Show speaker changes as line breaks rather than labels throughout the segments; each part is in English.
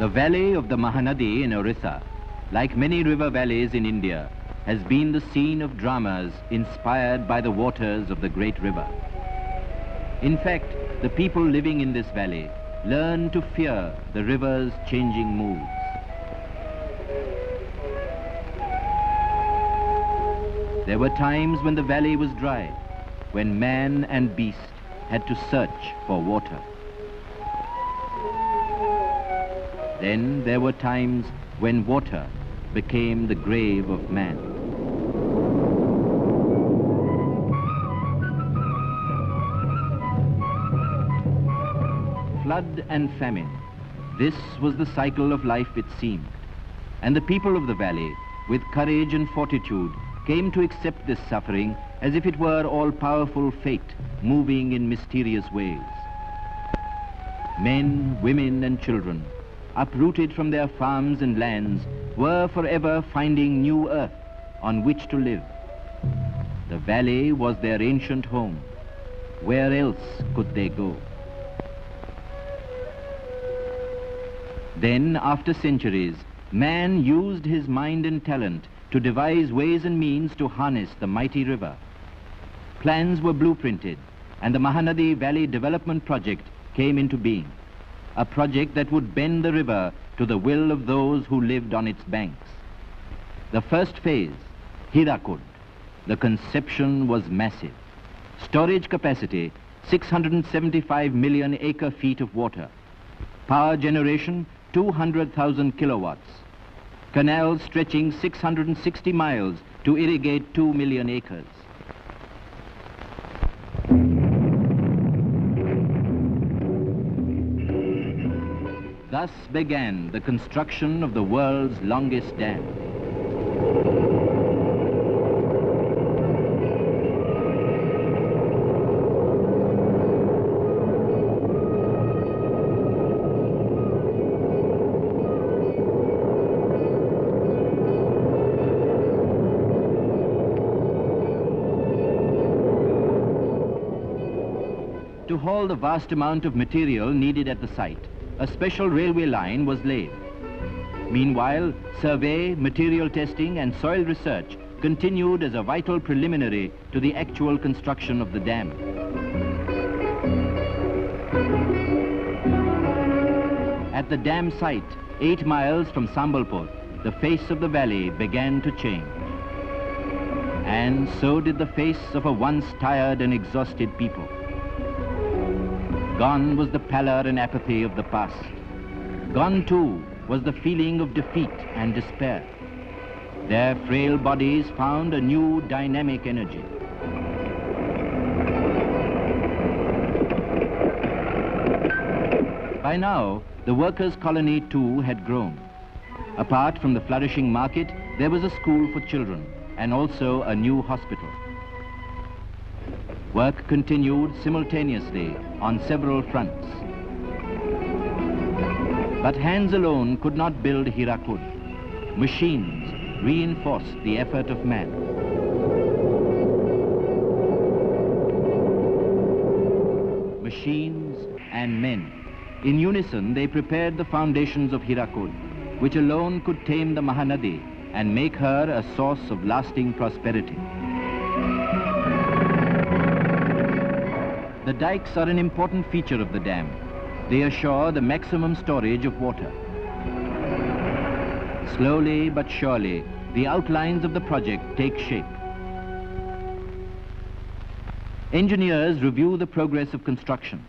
The valley of the Mahanadi in Orissa, like many river valleys in India, has been the scene of dramas inspired by the waters of the great river. In fact, the people living in this valley learn to fear the river's changing moods. There were times when the valley was dry, when man and beast had to search for water. Then there were times when water became the grave of man. Flood and famine, this was the cycle of life it seemed. And the people of the valley, with courage and fortitude, came to accept this suffering as if it were all-powerful fate moving in mysterious ways. Men, women and children, uprooted from their farms and lands, were forever finding new earth on which to live. The valley was their ancient home. Where else could they go? Then, after centuries, man used his mind and talent to devise ways and means to harness the mighty river. Plans were blueprinted, and the Mahanadi Valley Development Project came into being. A project that would bend the river to the will of those who lived on its banks. The first phase, Hirakud, the conception was massive. Storage capacity, 675 million acre-feet of water. Power generation, 200,000 kilowatts. Canals stretching 660 miles to irrigate 2 million acres. Thus began the construction of the world's longest dam. To haul the vast amount of material needed at the site, a special railway line was laid. Meanwhile, survey, material testing and soil research continued as a vital preliminary to the actual construction of the dam. At the dam site, 8 miles from Sambalpur, the face of the valley began to change. And so did the face of a once tired and exhausted people. Gone was the pallor and apathy of the past. Gone too was the feeling of defeat and despair. Their frail bodies found a new dynamic energy. By now, the workers' colony too had grown. Apart from the flourishing market, there was a school for children and also a new hospital. Work continued simultaneously on several fronts. But hands alone could not build Hirakud. Machines reinforced the effort of man. Machines and men. In unison, they prepared the foundations of Hirakud, which alone could tame the Mahanadi and make her a source of lasting prosperity. The dikes are an important feature of the dam. They assure the maximum storage of water. Slowly but surely, the outlines of the project take shape. Engineers review the progress of construction.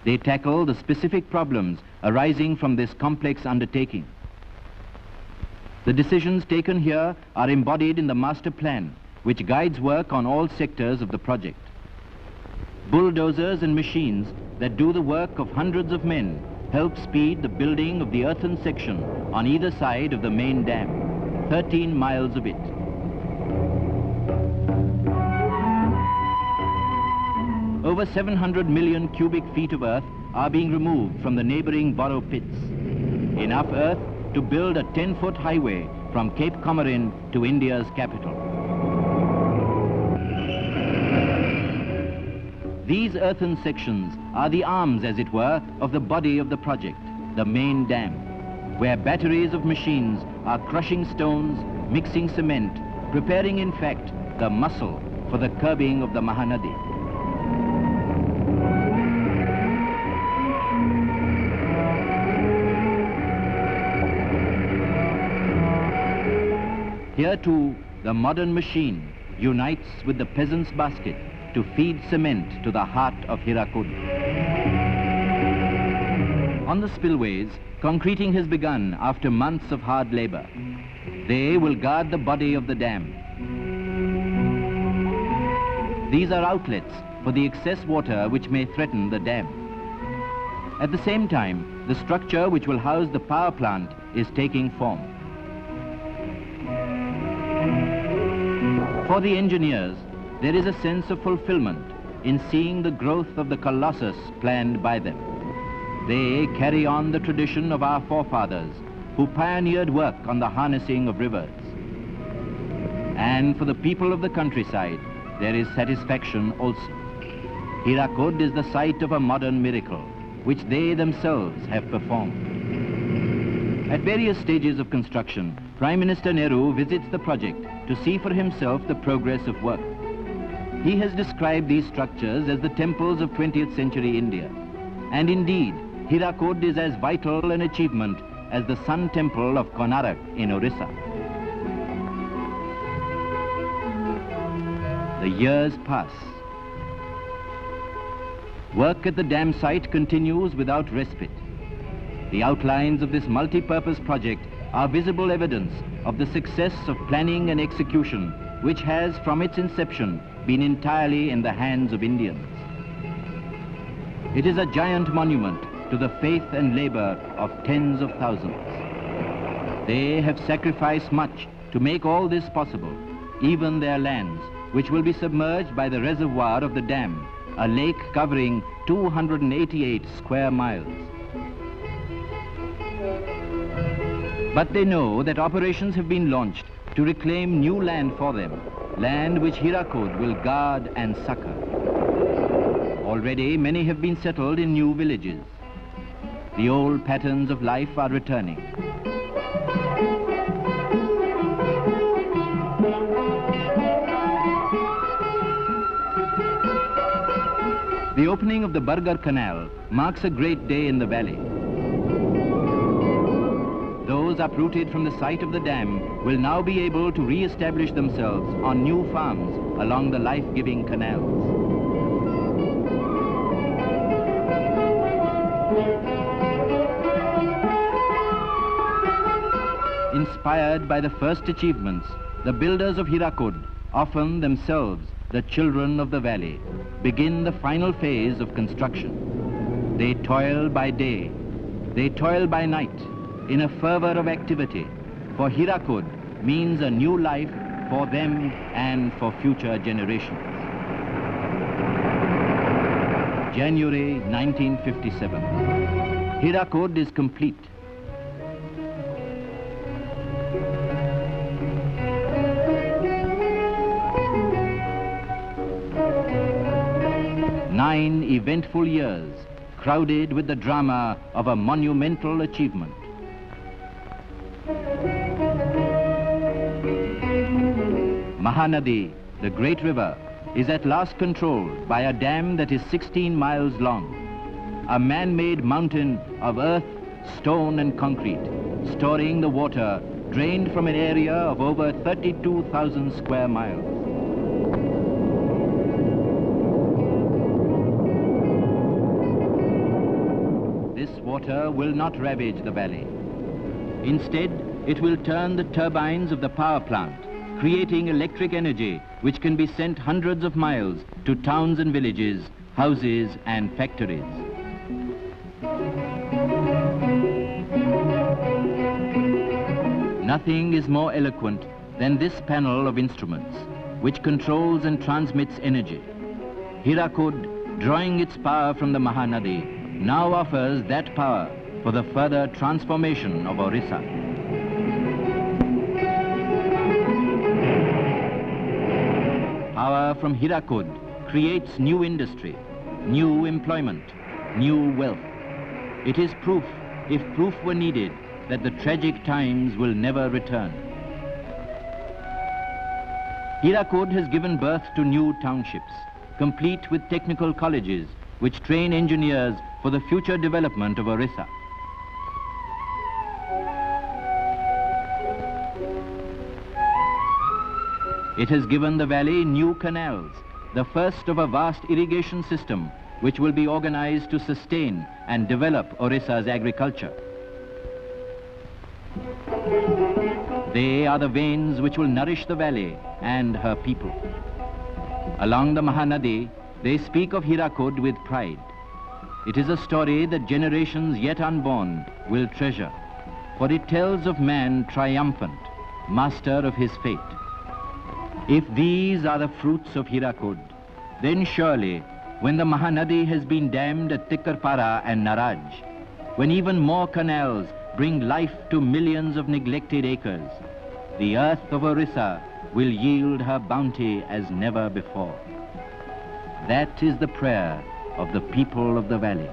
They tackle the specific problems arising from this complex undertaking. The decisions taken here are embodied in the master plan, which guides work on all sectors of the project. Bulldozers and machines that do the work of hundreds of men help speed the building of the earthen section on either side of the main dam, 13 miles of it. Over 700 million cubic feet of earth are being removed from the neighboring borrow pits. Enough earth to build a 10-foot highway from Cape Comorin to India's capital. These earthen sections are the arms, as it were, of the body of the project, the main dam. where batteries of machines are crushing stones, mixing cement, preparing in fact the muscle for the curbing of the Mahanadi. Here too, the modern machine unites with the peasant's basket to feed cement to the heart of Hirakud. On the spillways, concreting has begun after months of hard labor. They will guard the body of the dam. These are outlets for the excess water which may threaten the dam. At the same time, the structure which will house the power plant is taking form. For the engineers, there is a sense of fulfillment in seeing the growth of the colossus planned by them. They carry on the tradition of our forefathers who pioneered work on the harnessing of rivers. And for the people of the countryside, there is satisfaction also. Hirakud is the site of a modern miracle, which they themselves have performed. At various stages of construction, Prime Minister Nehru visits the project to see for himself the progress of work. He has described these structures as the temples of 20th century India. And indeed, Hirakud is as vital an achievement as the Sun Temple of Konark in Orissa. The years pass. Work at the dam site continues without respite. The outlines of this multi-purpose project are visible evidence of the success of planning and execution, which has, from its inception, been entirely in the hands of Indians. It is a giant monument to the faith and labor of tens of thousands. They have sacrificed much to make all this possible, even their lands, which will be submerged by the reservoir of the dam, a lake covering 288 square miles. But they know that operations have been launched to reclaim new land for them, land which Hirakud will guard and succor. Already many have been settled in new villages. The old patterns of life are returning. The opening of the Bargar Canal marks a great day in the valley. Those uprooted from the site of the dam will now be able to re-establish themselves on new farms along the life-giving canals. Inspired by the first achievements, the builders of Hirakud, often themselves the children of the valley, begin the final phase of construction. They toil by day, they toil by night, in a fervor of activity, for Hirakud means a new life for them and for future generations. January 1957. Hirakud is complete. Nine eventful years, crowded with the drama of a monumental achievement. Mahanadi, the great river, is at last controlled by a dam that is 16 miles long. A man-made mountain of earth, stone and concrete, storing the water drained from an area of over 32,000 square miles. This water will not ravage the valley. Instead, it will turn the turbines of the power plant, creating electric energy which can be sent hundreds of miles to towns and villages, houses and factories. Nothing is more eloquent than this panel of instruments, which controls and transmits energy. Hirakud, drawing its power from the Mahanadi, now offers that power for the further transformation of Orissa. Power from Hirakud creates new industry, new employment, new wealth. It is proof, if proof were needed, that the tragic times will never return. Hirakud has given birth to new townships, complete with technical colleges, which train engineers for the future development of Orissa. It has given the valley new canals, the first of a vast irrigation system which will be organized to sustain and develop Orissa's agriculture. They are the veins which will nourish the valley and her people. Along the Mahanadi, they speak of Hirakud with pride. It is a story that generations yet unborn will treasure, for it tells of man triumphant, master of his fate. If these are the fruits of Hirakud, then surely, when the Mahanadi has been dammed at Tikkarpara and Naraj, when even more canals bring life to millions of neglected acres, the earth of Orissa will yield her bounty as never before. That is the prayer of the people of the valley.